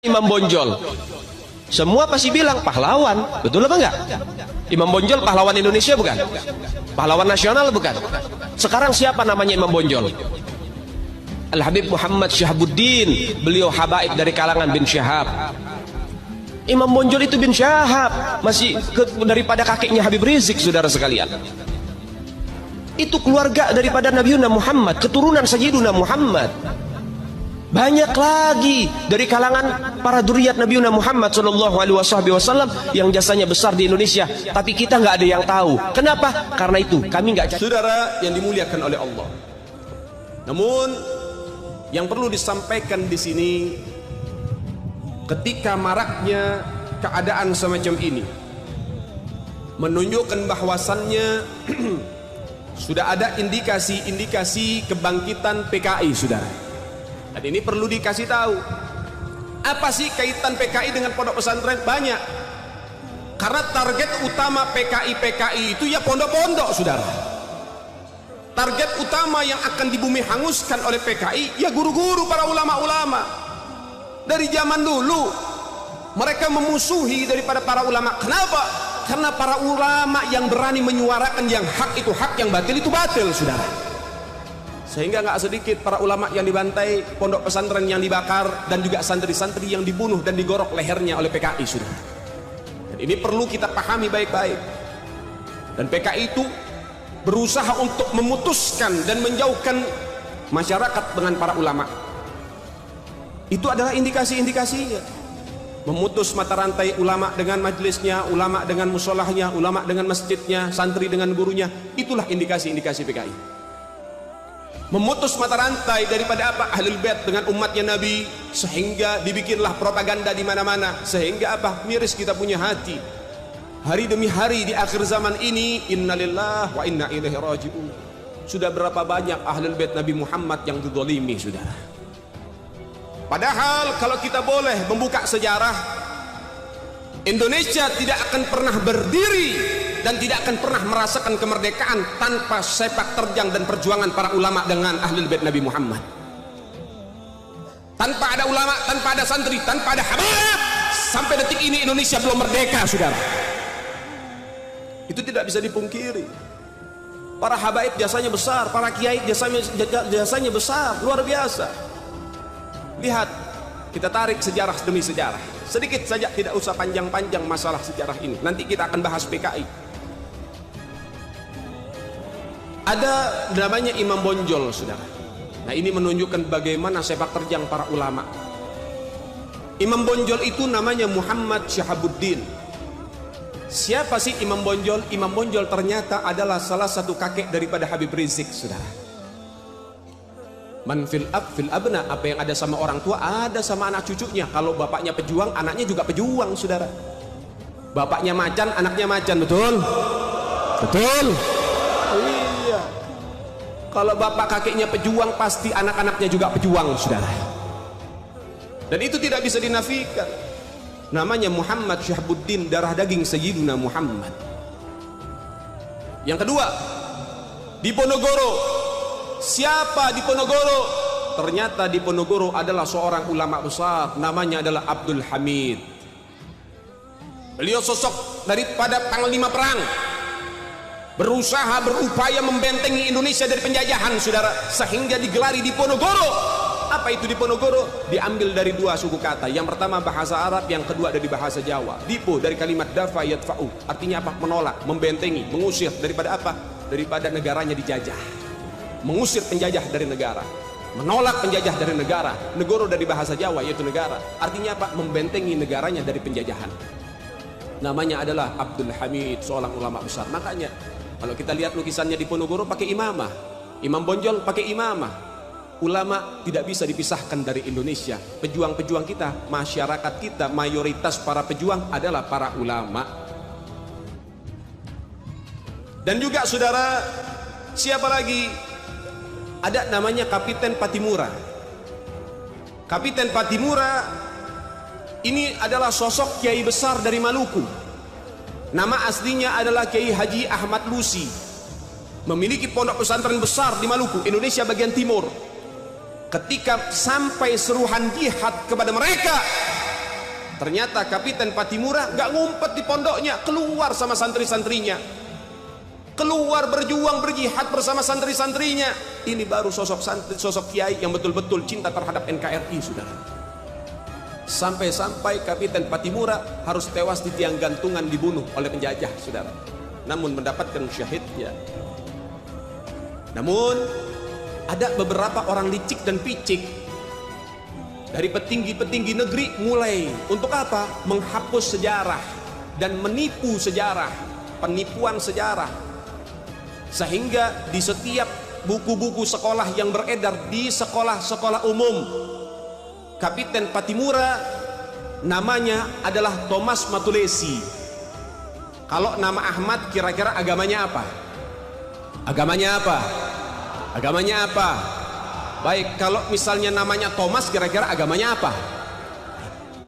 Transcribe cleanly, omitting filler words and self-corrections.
Imam Bonjol, semua pasti bilang pahlawan, betul apa enggak? Imam Bonjol pahlawan Indonesia bukan? Pahlawan nasional bukan? Sekarang siapa namanya Imam Bonjol? Al-Habib Muhammad Syahabuddin, beliau habaib dari kalangan bin Syahab. Imam Bonjol itu bin Syahab, masih daripada kakeknya Habib Rizik, saudara sekalian. Itu keluarga daripada Nabi Muhammad, keturunan Sayyiduna Muhammad. Banyak lagi dari kalangan para dzurriyyat Nabi Muhammad sallallahu alaihi wasallam yang jasanya besar di Indonesia, tapi kita nggak ada yang tahu. Kenapa? Karena itu kami nggak. Saudara yang dimuliakan oleh Allah. Namun yang perlu disampaikan di sini, ketika maraknya keadaan semacam ini menunjukkan bahwasannya sudah ada indikasi-indikasi kebangkitan PKI, saudara. Dan ini perlu dikasih tahu. Apa sih kaitan PKI dengan pondok pesantren? Banyak. Karena target utama PKI itu ya pondok-pondok, saudara. Target utama yang akan dibumi hanguskan oleh PKI ya guru-guru, para ulama-ulama. Dari zaman dulu mereka memusuhi daripada para ulama. Kenapa? Karena para ulama yang berani menyuarakan yang hak itu hak, yang batil itu batil, saudara. Sehingga nggak sedikit para ulama yang dibantai, pondok pesantren yang dibakar, dan juga santri-santri yang dibunuh dan digorok lehernya oleh PKI, saudara. Dan ini perlu kita pahami baik-baik. Dan PKI itu berusaha untuk memutuskan dan menjauhkan masyarakat dengan para ulama. Itu adalah indikasi-indikasinya. Memutus mata rantai ulama dengan majelisnya, ulama dengan musolahnya, ulama dengan masjidnya, santri dengan gurunya. Itulah indikasi-indikasi PKI. Memutus mata rantai daripada apa? Ahlul Bait dengan umatnya Nabi, sehingga dibikinlah propaganda di mana-mana. Sehingga apa? Miris kita punya hati. Hari demi hari di akhir zaman ini, innalillahi wa inna ilaihi raji'un. Sudah berapa banyak Ahlul Bait Nabi Muhammad yang dizalimi, saudara. Padahal kalau kita boleh membuka sejarah, Indonesia tidak akan pernah berdiri dan tidak akan pernah merasakan kemerdekaan tanpa sepak terjang dan perjuangan para ulama dengan Ahlul Bait Nabi Muhammad. Tanpa ada ulama, tanpa ada santri, tanpa ada habaib, sampai detik ini Indonesia belum merdeka, saudara. Itu tidak bisa dipungkiri. Para habaib jasanya besar, para kiai jasanya besar, luar biasa. Lihat, kita tarik sejarah demi sejarah. Sedikit saja, tidak usah panjang-panjang masalah sejarah ini. Nanti kita akan bahas PKI. Ada namanya Imam Bonjol, saudara. Nah, ini menunjukkan bagaimana sepak terjang para ulama. Imam Bonjol itu namanya Muhammad Syahabuddin. Siapa sih Imam Bonjol? Imam Bonjol ternyata adalah salah satu kakek daripada Habib Rizik, saudara. Man fil abna, apa yang ada sama orang tua ada sama anak cucunya. Kalau bapaknya pejuang, anaknya juga pejuang, saudara. Bapaknya macan, anaknya macan, betul? Betul? Iya. Kalau bapak kakeknya pejuang, pasti anak-anaknya juga pejuang, saudara. Dan itu tidak bisa dinafikan. Namanya Muhammad Syahabuddin, darah daging Sayyiduna Muhammad. Yang kedua, di Ponorogo. Siapa di Ponorogo? Ternyata di Ponorogo adalah seorang ulama besar, namanya adalah Abdul Hamid. Beliau sosok daripada panglima perang, berusaha berupaya membentengi Indonesia dari penjajahan, saudara, sehingga digelari di Ponorogo. Apa itu di Ponorogo? Diambil dari dua suku kata. Yang pertama bahasa Arab, yang kedua dari bahasa Jawa. Dipo dari kalimat dafa yadfa'u, artinya apa? Menolak, membentengi, mengusir daripada apa? Daripada negaranya dijajah. Mengusir penjajah dari negara, menolak penjajah dari negara. Negoro dari bahasa Jawa yaitu negara, artinya apa? Membentengi negaranya dari penjajahan. Namanya adalah Abdul Hamid, seorang ulama besar. Makanya kalau kita lihat lukisannya di Ponorogo pakai imamah, Imam Bonjol pakai imamah. Ulama tidak bisa dipisahkan dari Indonesia. Pejuang-pejuang kita, masyarakat kita, mayoritas para pejuang adalah para ulama. Dan juga saudara, siapa lagi? Ada namanya Kapiten Patimura. Kapiten Patimura ini adalah sosok kiai besar dari Maluku. Nama aslinya adalah Kiai Haji Ahmad Lusi. Memiliki pondok pesantren besar di Maluku, Indonesia bagian timur. Ketika sampai seruhan jihad kepada mereka, ternyata Kapiten Patimura gak ngumpet di pondoknya, keluar sama santri-santrinya, keluar berjuang berjihad bersama santri-santrinya. Ini baru sosok santri, sosok kiai yang betul-betul cinta terhadap NKRI, saudara. Sampai-sampai Kapiten Patimura harus tewas di tiang gantungan, dibunuh oleh penjajah, saudara, namun mendapatkan syahidnya. Namun ada beberapa orang licik dan picik dari petinggi-petinggi negeri mulai untuk apa? Menghapus sejarah dan menipu sejarah, penipuan sejarah. Sehingga di setiap buku-buku sekolah yang beredar di sekolah-sekolah umum, Kapiten Patimura namanya adalah Thomas Matulesi. Kalau nama Ahmad kira-kira agamanya apa? Agamanya apa? Agamanya apa? Baik, kalau misalnya namanya Thomas kira-kira agamanya apa?